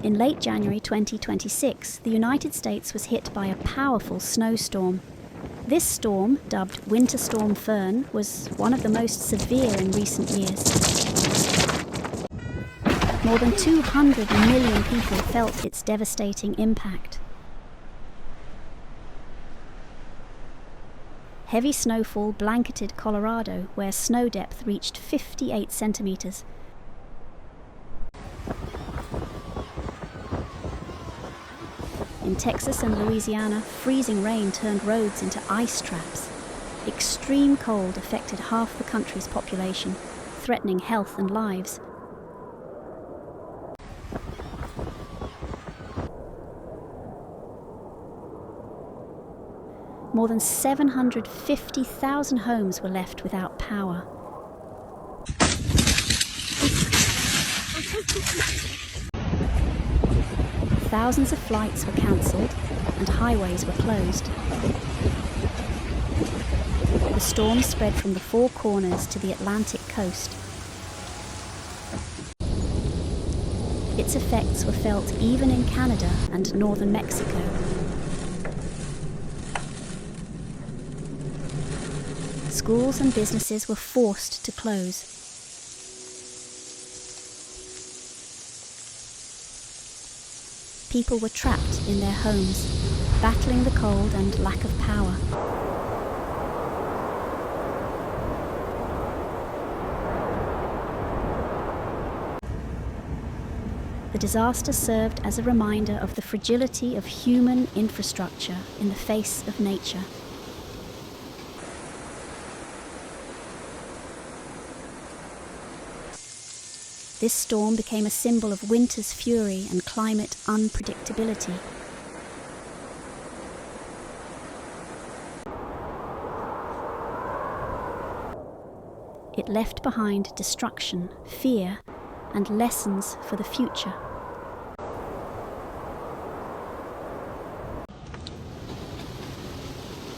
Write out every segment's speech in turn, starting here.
In late January 2026, the United States was hit by a powerful snowstorm. This storm, dubbed Winter Storm Fern, was one of the most severe in recent years. More than 200 million people felt its devastating impact. Heavy snowfall blanketed Colorado, where snow depth reached 58 centimeters. In Texas and Louisiana, freezing rain turned roads into ice traps. Extreme cold affected half the country's population, threatening health and lives. More than 750,000 homes were left without power. Thousands of flights were cancelled and highways were closed. The storm spread from the Four Corners to the Atlantic coast. Its effects were felt even in Canada and northern Mexico. Schools and businesses were forced to close. People were trapped in their homes, battling the cold and lack of power. The disaster served as a reminder of the fragility of human infrastructure in the face of nature. This storm became a symbol of winter's fury and climate unpredictability. It left behind destruction, fear, and lessons for the future.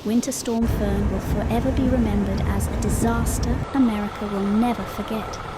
Winter Storm Fern will forever be remembered as a disaster America will never forget.